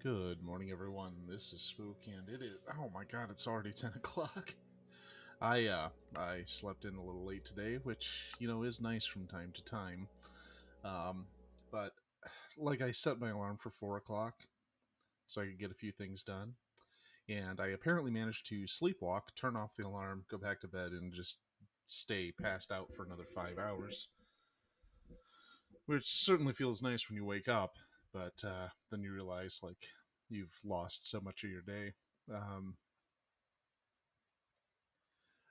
Good morning, everyone. This is Spook, and it is. Oh my God! It's already 10 o'clock. I slept in a little late today, which is nice from time to time. Um, but like I set my alarm for 4 o'clock so I could get a few things done, and I apparently managed to sleepwalk, turn off the alarm, go back to bed, and just stay passed out for another 5 hours, which certainly feels nice when you wake up. But then you realize you've lost so much of your day. Um,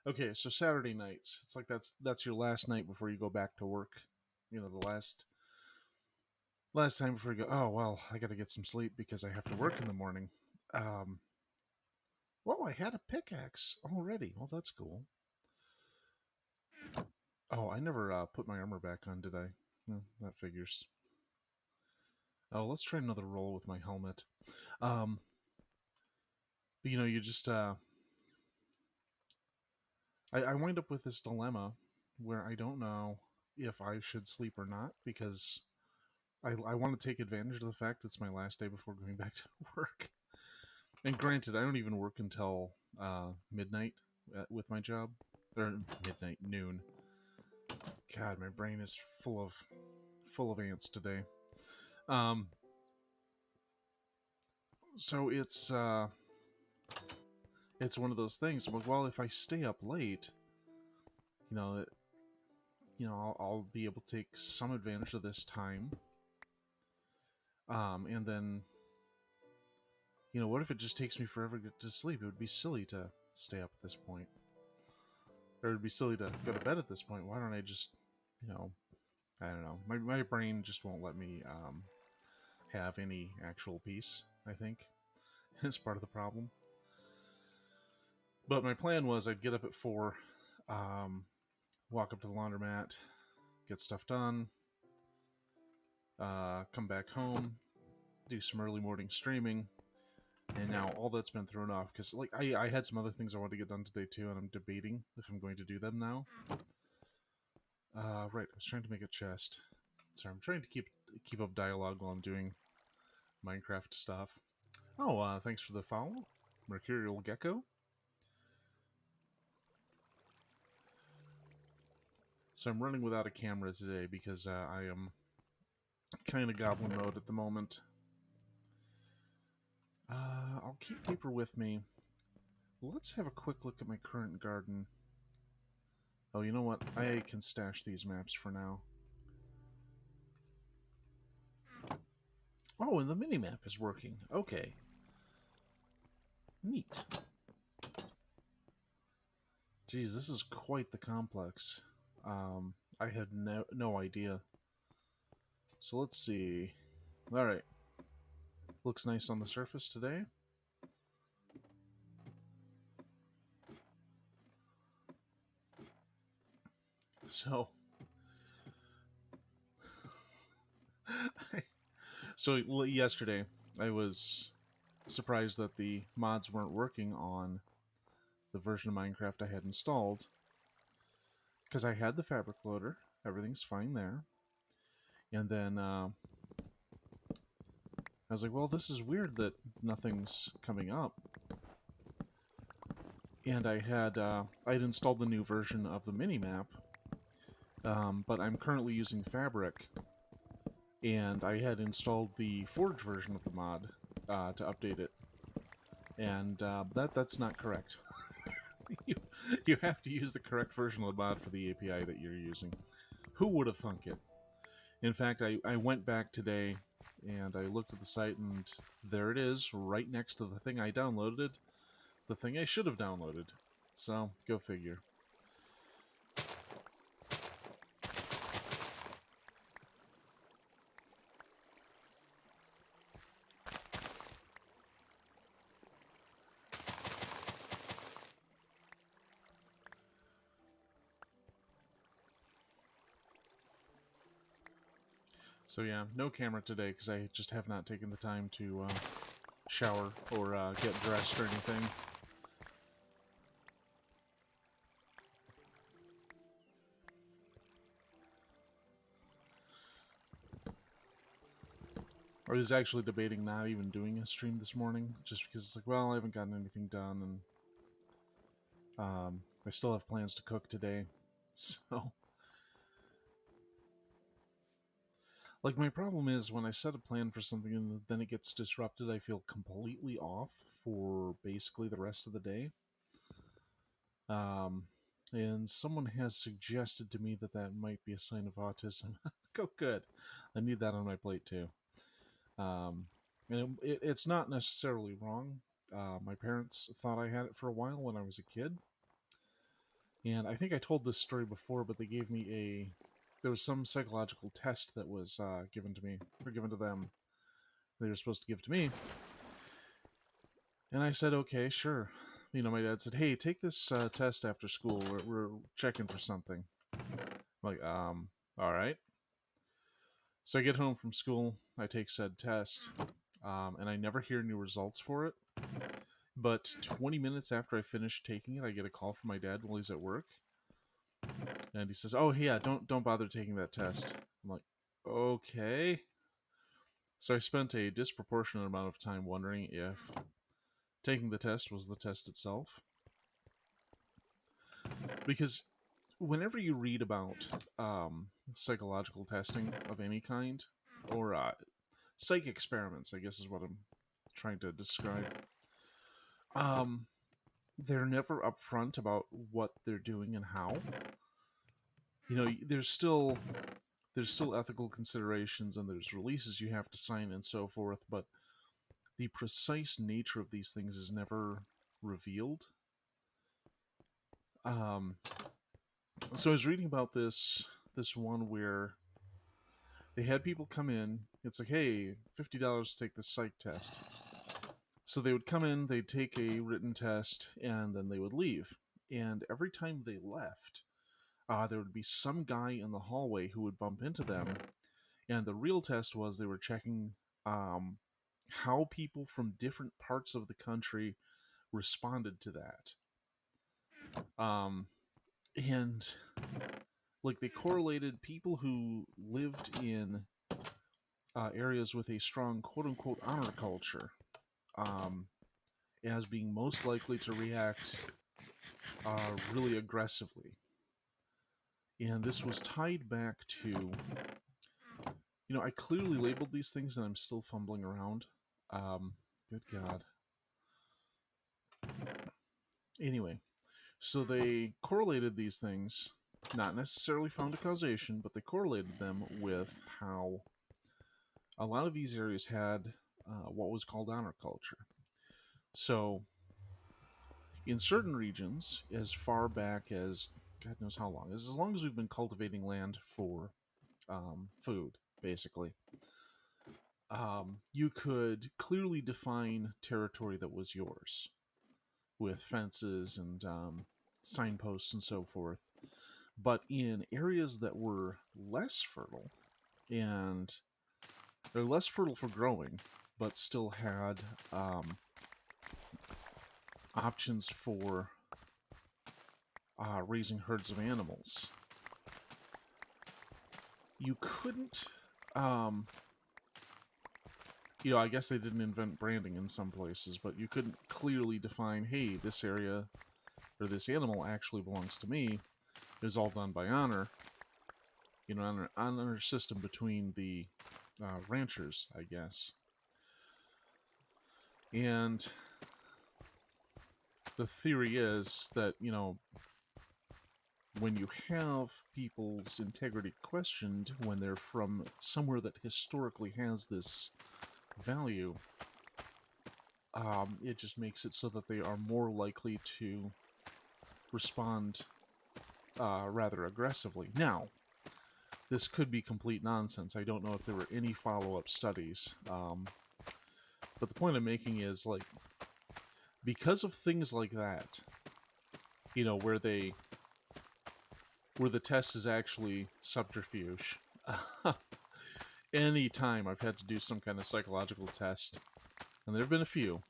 Okay, so Saturday nights. It's like that's your last night before you go back to work. The last time before you go. Oh well, I got to get some sleep because I have to work in the morning. Um, Whoa, I had a pickaxe already. Well, that's cool. Oh, I never put my armor back on, did I? No, that figures. Oh, let's try another roll with my helmet. Um, but you just I wind up with this dilemma where I don't know if I should sleep or not because I want to take advantage of the fact it's my last day before going back to work. And granted, I don't even work until midnight with my job, or midnight noon. God, my brain is full of ants today. Um, so it's one of those things. Well, if I stay up late, you know, it, I'll be able to take some advantage of this time. And then what if it just takes me forever to get to sleep? It would be silly to stay up at this point. Or it'd be silly to go to bed at this point. Why don't I just, you know, I don't know. My brain just won't let me have any actual peace, I think. It's part of the problem. But my plan was I'd get up at 4, um, walk up to the laundromat, get stuff done, come back home, do some early morning streaming, and now all that's been thrown off because I had some other things I wanted to get done today too, and I'm debating if I'm going to do them now. Right, I was trying to make a chest. Sorry, I'm trying to keep up dialogue while I'm doing Minecraft stuff. Oh, thanks for the follow, Mercurial Gecko. So I'm running without a camera today because I am kind of goblin mode at the moment. I'll keep paper with me. Let's have a quick look at my current garden. Oh, you know what? I can stash these maps for now. Oh, and the minimap is working. Okay. Neat. Geez, this is quite the complex. I had no idea. So let's see. Alright. Looks nice on the surface today. So, so yesterday I was surprised that the mods weren't working on the version of Minecraft I had installed because I had the fabric loader. Everything's fine there. And then I was like, well, this is weird that nothing's coming up. And I'd installed the new version of the minimap, but I'm currently using Fabric, and I had installed the Forge version of the mod to update it, and that's not correct. you, you have to use the correct version of the mod for the API that you're using. Who would have thunk it? In fact, I went back today and I looked at the site, and there it is, right next to the thing I downloaded, the thing I should have downloaded. So, go figure. So yeah, no camera today because I just have not taken the time to shower or get dressed or anything. I was actually debating not even doing a stream this morning, just because it's like, well, I haven't gotten anything done, and I still have plans to cook today. So, like, my problem is when I set a plan for something and then it gets disrupted, I feel completely off for basically the rest of the day. And someone has suggested to me that that might be a sign of autism. Go good. I need that on my plate too. And it's not necessarily wrong. My parents thought I had it for a while when I was a kid. And I think I told this story before, but they gave me there was some psychological test that was given to me, or given to them. They were supposed to give to me. And I said, okay, sure. You know, my dad said, hey, take this test after school. We're checking for something. I'm like, all right. So I get home from school, I take said test, and I never hear any results for it. But 20 minutes after I finish taking it, I get a call from my dad while he's at work, and he says, "Oh yeah, don't bother taking that test." I'm like, "Okay." So I spent a disproportionate amount of time wondering if taking the test was the test itself, because whenever you read about psychological testing of any kind, or psych experiments, I guess is what I'm trying to describe. Um, they're never upfront about what they're doing and how. You know, there's still ethical considerations and there's releases you have to sign and so forth, but the precise nature of these things is never revealed. Um, so I was reading about this one where they had people come in. It's like, hey, $50 to take this psych test. So they would come in, they'd take a written test, and then they would leave. And every time they left, there would be some guy in the hallway who would bump into them. And the real test was they were checking um, how people from different parts of the country responded to that. And like they correlated people who lived in areas with a strong quote unquote honor culture um, as being most likely to react really aggressively. And this was tied back to, I clearly labeled these things and I'm still fumbling around. Good God. Anyway, so they correlated these things, not necessarily found a causation, but they correlated them with how a lot of these areas had what was called honor culture. So, in certain regions, as far back as God knows how long, as long as we've been cultivating land for food, basically, you could clearly define territory that was yours with fences and signposts and so forth. But in areas that were less fertile and they're less fertile for growing, but still had options for raising herds of animals, you couldn't. I guess they didn't invent branding in some places, but you couldn't clearly define, hey, this area or this animal actually belongs to me. It was all done by honor, honor system between the ranchers, I guess. And the theory is that, when you have people's integrity questioned when they're from somewhere that historically has this value, it just makes it so that they are more likely to respond rather aggressively. Now, this could be complete nonsense. I don't know if there were any follow-up studies. But the point I'm making is, like, because of things like that, where the test is actually subterfuge. Any time I've had to do some kind of psychological test, and there have been a few,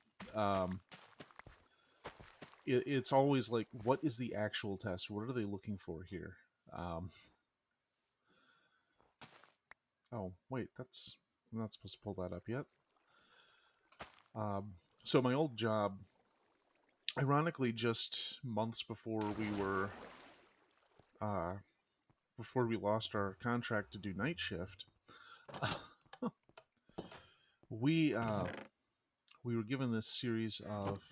it's always like, what is the actual test? What are they looking for here? Oh, wait, that's I'm not supposed to pull that up yet. So my old job, ironically, just months uh, before we lost our contract to do night shift, we we were given this series of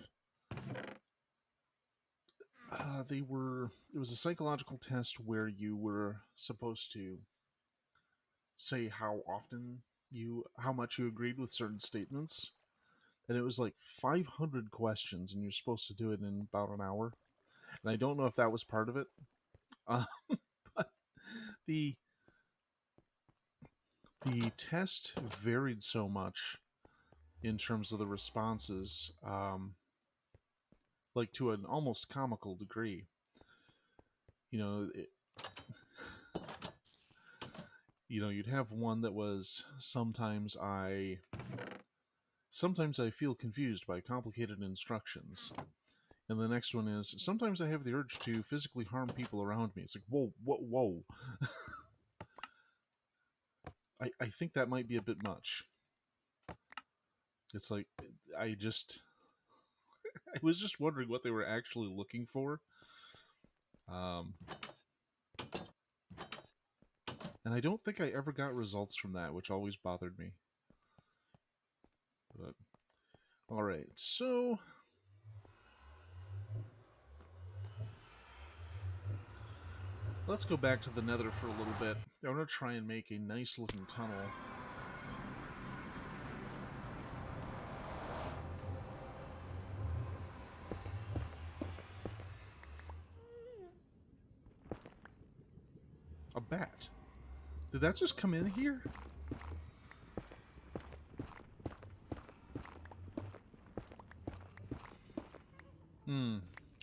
it was a psychological test where you were supposed to say how much you agreed with certain statements, and it was like 500 questions, and you're supposed to do it in about an hour. And I don't know if that was part of it, uh, but the the test varied so much in terms of the responses, like to an almost comical degree. You know, you'd have one that was sometimes I feel confused by complicated instructions. And the next one is sometimes I have the urge to physically harm people around me. It's like, whoa, whoa, whoa. I think that might be a bit much. It's like, I just, I was just wondering what they were actually looking for. Um, and I don't think I ever got results from that, which always bothered me. But, alright, so let's go back to the nether for a little bit. I want to try and make a nice looking tunnel. A bat. Did that just come in here?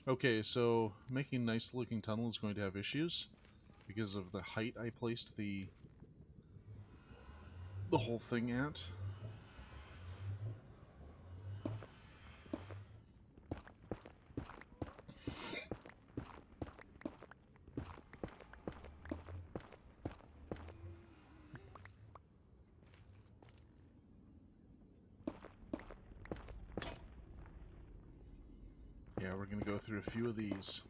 Okay, so making a nice looking tunnel is going to have issues because of the height I placed the whole thing at. Yeah, we're going to go through a few of these.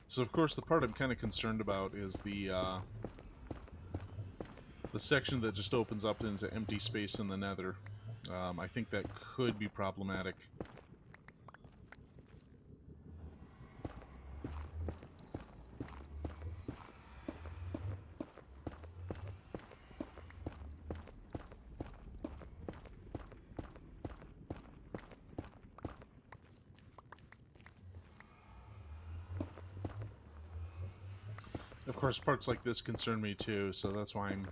So of course the part I'm kind of concerned about is the section that just opens up into empty space in the nether. I think that could be problematic. Of course, parts like this concern me too, so that's why I'm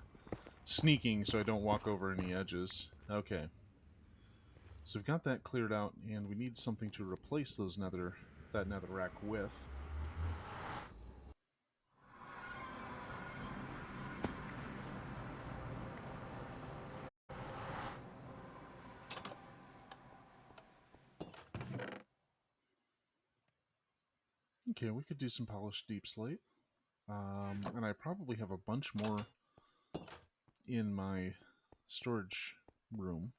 sneaking so I don't walk over any edges. Okay. So we've got that cleared out, and we need something to replace that nether rack with. Okay, we could do some polished deep slate. And I probably have a bunch more in my storage room.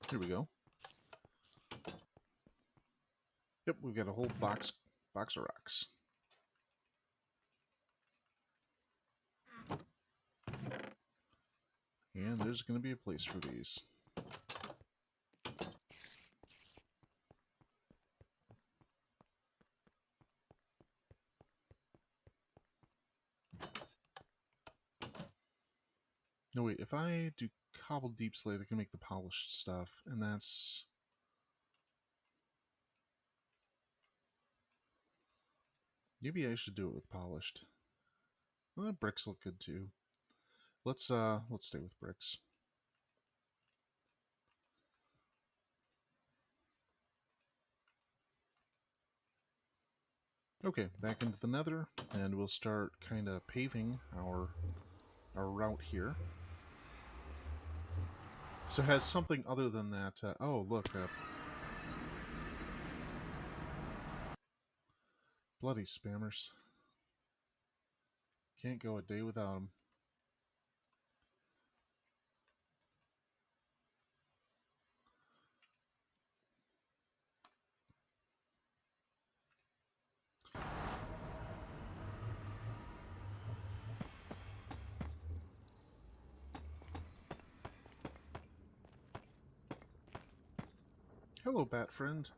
Here we go. Yep, we've got a whole box of rocks. And there's going to be a place for these. No, wait, if I do cobbled deep slate, I can make the polished stuff, and that's... Maybe I should do it with polished. Well, bricks look good too. Let's stay with bricks. Okay, back into the nether, and we'll start kind of paving our route here. So it has something other than that. Oh, look. Bloody spammers. Can't go a day without them. Hello, bat friend.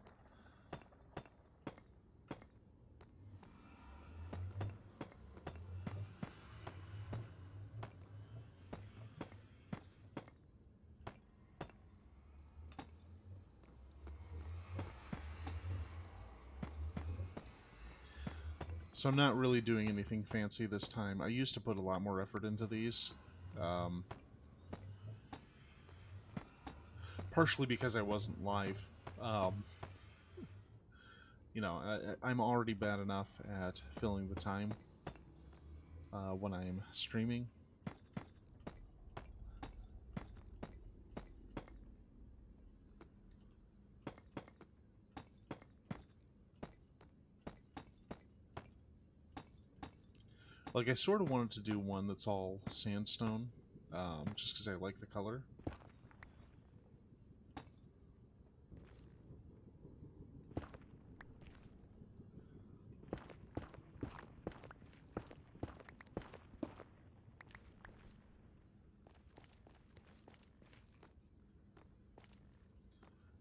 So I'm not really doing anything fancy this time. I used to put a lot more effort into these. Partially because I wasn't live. You know, I'm already bad enough at filling the time when I'm streaming. Like, I sort of wanted to do one that's all sandstone, just because I like the color.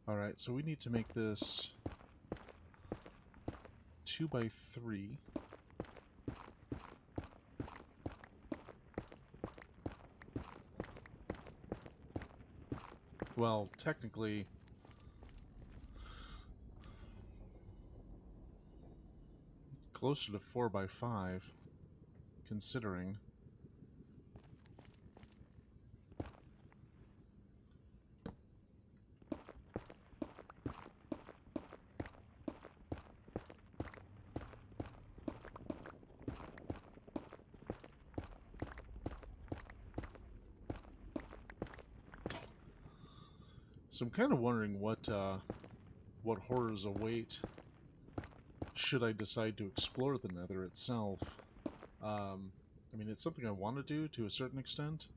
Alright, so we need to make this 2x3. Well, technically, closer to 4x5, considering. So I'm kind of wondering what horrors await should I decide to explore the Nether itself. I mean, it's something I want to do to a certain extent,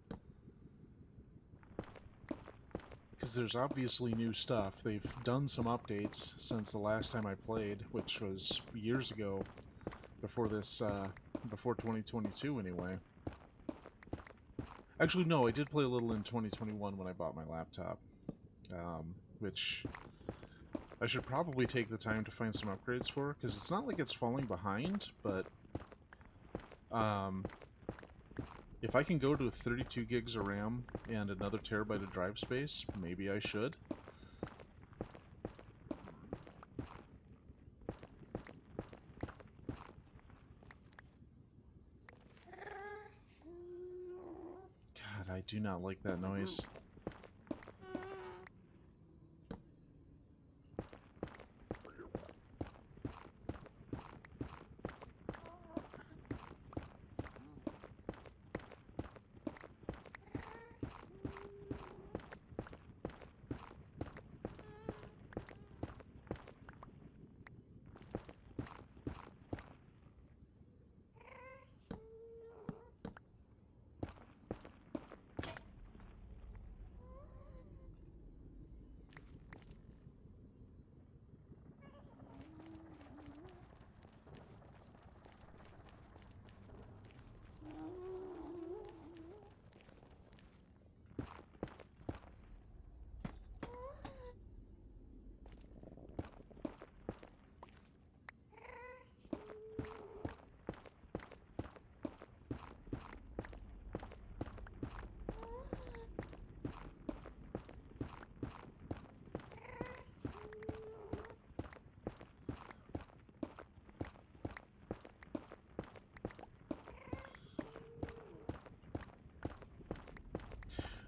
because there's obviously new stuff. They've done some updates since the last time I played, which was years ago, before this, before 2022 anyway. Actually, no, I did play a little in 2021 when I bought my laptop, which I should probably take the time to find some upgrades for, because it's not like it's falling behind, but if I can go to 32 gigs of RAM and another terabyte of drive space, maybe I should. God, I do not like that noise.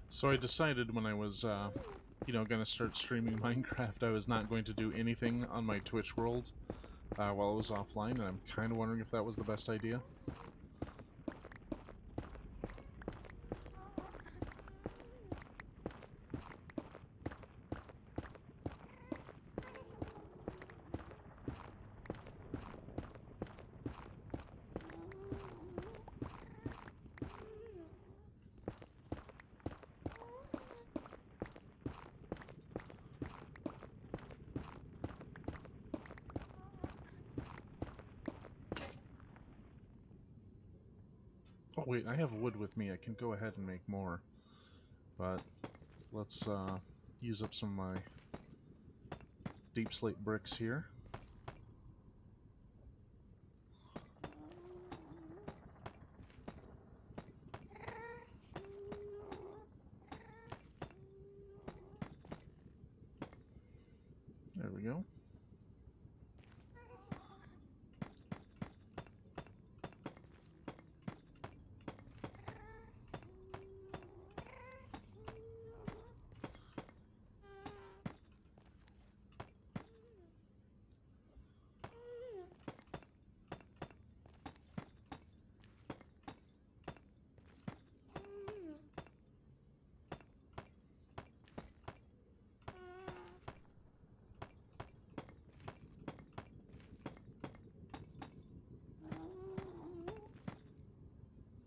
So I decided when I was, you know, going to start streaming Minecraft, I was not going to do anything on my Twitch world while I was offline, and I'm kind of wondering if that was the best idea. Oh wait, I have wood with me. I can go ahead and make more. But let's use up some of my deep slate bricks here. There we go.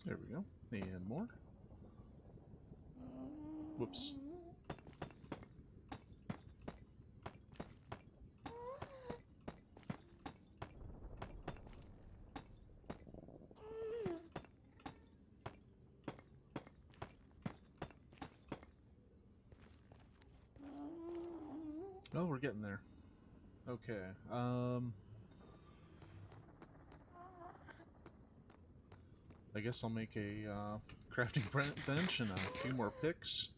There we go. And more. Whoops. Oh, we're getting there. Okay. I guess I'll make a crafting bench and a few more picks.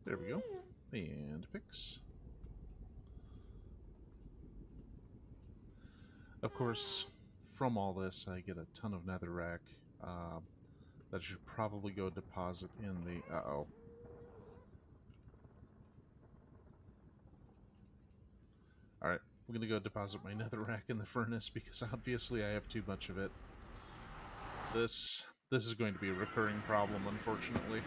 There we go. And picks. Of course, from all this, I get a ton of netherrack that I should probably go deposit in the... Uh-oh. Alright, I'm gonna go deposit my netherrack in the furnace because obviously I have too much of it. This is going to be a recurring problem, unfortunately.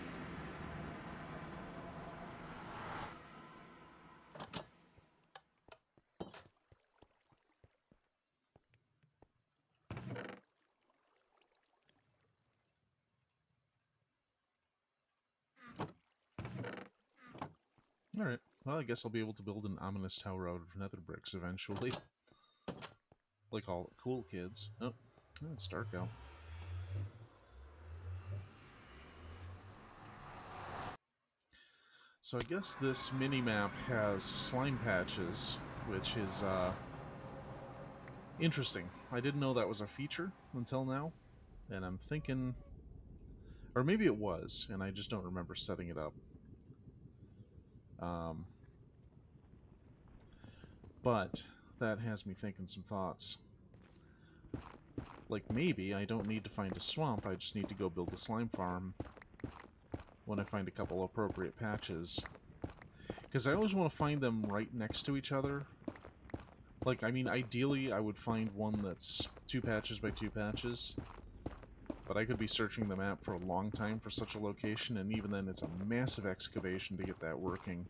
Alright, well I guess I'll be able to build an ominous tower out of nether bricks eventually. Like all the cool kids. Oh, it's dark out. So I guess this mini-map has slime patches, which is interesting. I didn't know that was a feature until now, and I'm thinking... Or maybe it was, and I just don't remember setting it up. But that has me thinking some thoughts. Like, maybe I don't need to find a swamp, I just need to go build a slime farm when I find a couple appropriate patches. Because I always want to find them right next to each other. Like, I mean, ideally I would find one that's 2 patches by 2 patches. But I could be searching the map for a long time for such a location, and even then it's a massive excavation to get that working.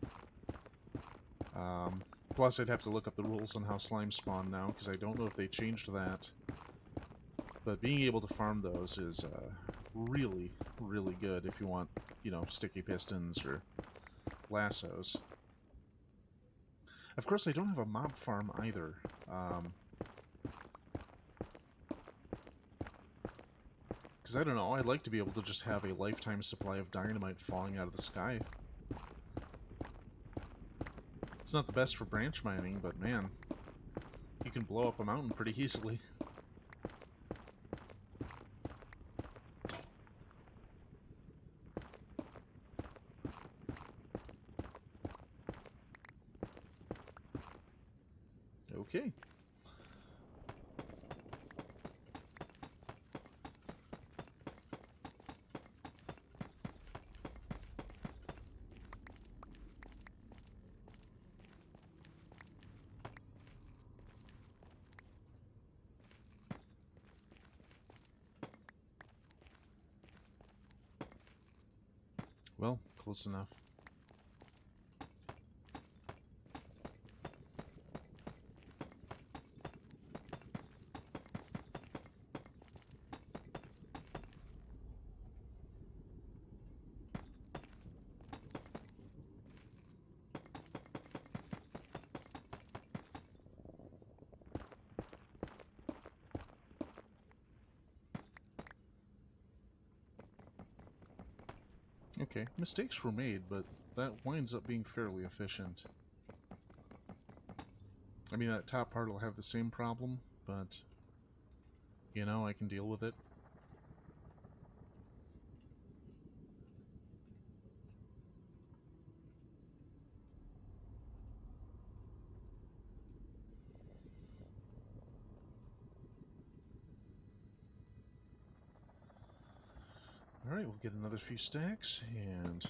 Plus I'd have to look up the rules on how slime spawn now, because I don't know if they changed that. But being able to farm those is really, really good if you want, you know, sticky pistons or lassos. Of course, I don't have a mob farm either. Because I don't know, I'd like to be able to just have a lifetime supply of dynamite falling out of the sky. It's not the best for branch mining, but man, you can blow up a mountain pretty easily. Okay. Well, close enough. Okay, mistakes were made, but that winds up being fairly efficient. I mean, that top part will have the same problem, but, you know, I can deal with it. Alright, we'll get another few stacks, and...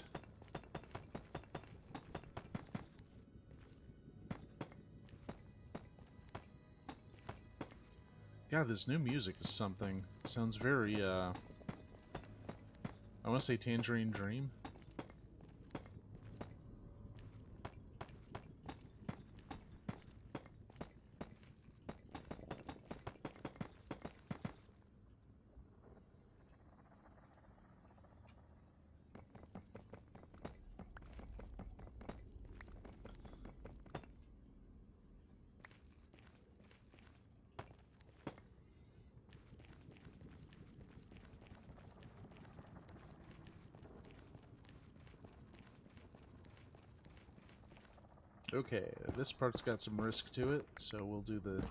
God, this new music is something. It sounds very, I want to say Tangerine Dream. Okay, this part's got some risk to it, so we'll do the...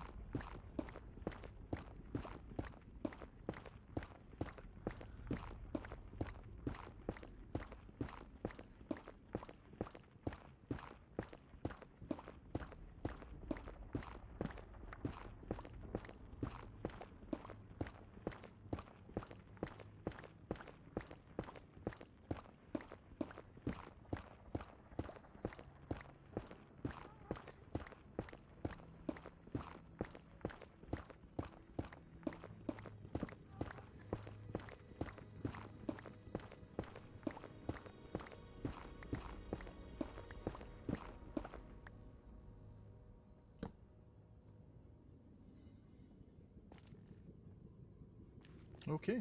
Okay.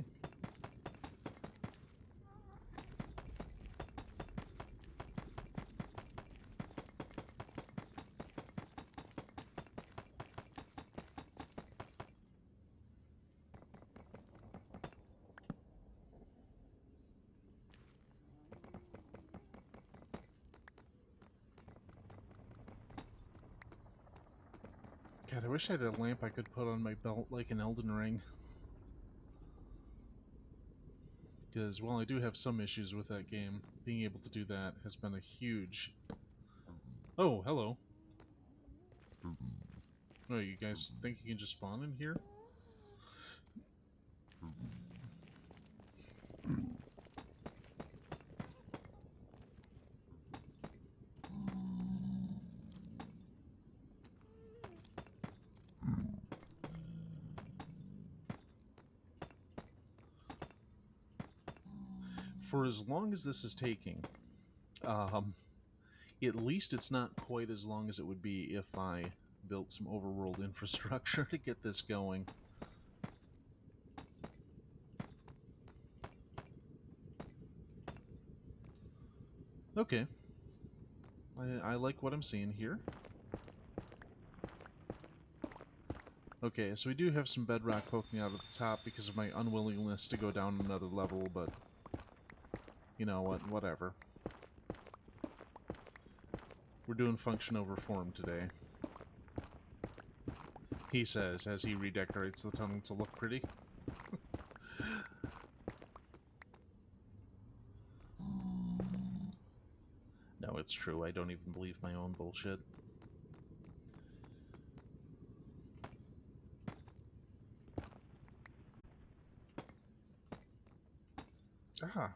God, I wish I had a lamp I could put on my belt like an Elden Ring. Because while I do have some issues with that game, being able to do that has been a huge... Oh, hello. Oh, you guys think you can just spawn in here? For as long as this is taking, at least it's not quite as long as it would be if I built some overworld infrastructure to get this going. Okay. I like what I'm seeing here. Okay, so we do have some bedrock poking out at the top because of my unwillingness to go down another level, but... You know what, whatever. We're doing function over form today. He says, as he redecorates the tunnel to look pretty. No, it's true. I don't even believe my own bullshit. Ah,